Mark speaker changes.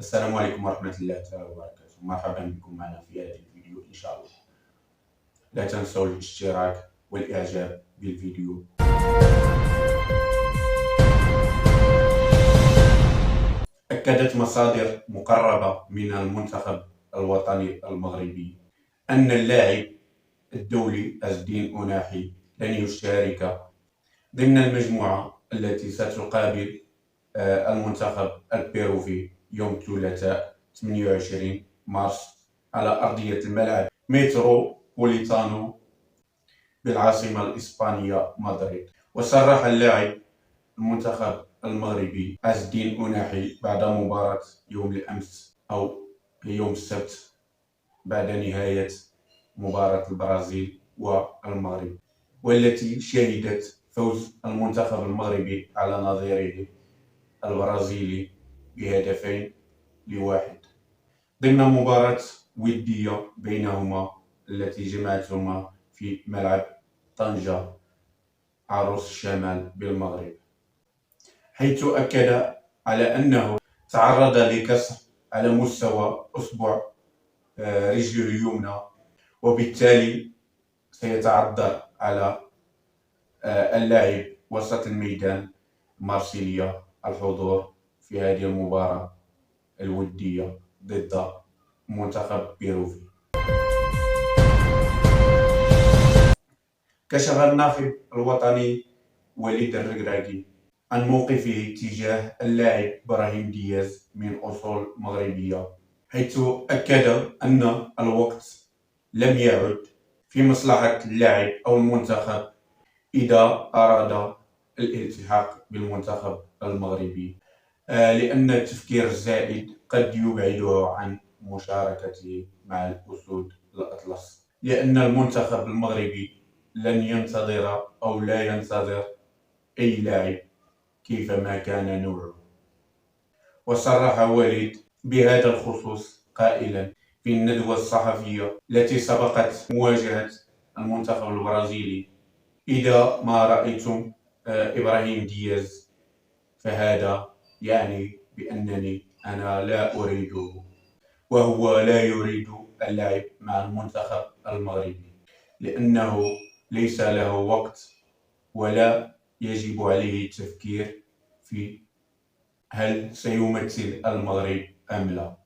Speaker 1: السلام عليكم ورحمة الله تعالى وبركاته. مرحبا بكم معنا في هذا الفيديو إن شاء الله. لا تنسوا الاشتراك والإعجاب بالفيديو. أكدت مصادر مقربة من المنتخب الوطني المغربي أن اللاعب الدولي عز الدين أناحي لن يشارك ضمن المجموعة التي ستقابل المنتخب البيروفي يوم الثلاثاء 28 مارس على أرضية الملعب متروبوليتانو بالعاصمة الإسبانية مدريد. وصرح اللاعب المنتخب المغربي عز الدين أناحي بعد مباراة يوم الأمس أو يوم السبت بعد نهاية مباراة البرازيل والمغرب، والتي شهدت فوز المنتخب المغربي على نظيره البرازيلي ب2-1 ضمن مباراة ودية بينهما التي جمعتهما في ملعب طنجة عروس الشمال بالمغرب، حيث أكد على أنه تعرض لكسر على مستوى أصبع رجله اليمنى، وبالتالي سيتعذر على اللاعب وسط الميدان مارسيليا الحضور في هذه المباراة الودية ضد منتخب بيروفي. كشف الناخب الوطني وليد الركراكي عن موقفه تجاه اللاعب إبراهيم دياز من أصول مغربية، حيث أكد أن الوقت لم يعد في مصلحة اللاعب أو المنتخب إذا أراد الالتحاق بالمنتخب المغربي، لأن التفكير الزائد قد يبعده عن مشاركته مع الأسود الأطلس، لأن المنتخب المغربي لن ينتظر أو لا ينتظر أي لاعب كيفما كان نوعه. وصرح وليد بهذا الخصوص قائلا في الندوة الصحفية التي سبقت مواجهة المنتخب البرازيلي: إذا ما رأيتم إبراهيم دياز فهذا يعني بأنني أنا لا أريده، وهو لا يريد اللعب مع المنتخب المغربي، لأنه ليس له وقت ولا يجب عليه التفكير في هل سيمثل المغرب أم لا.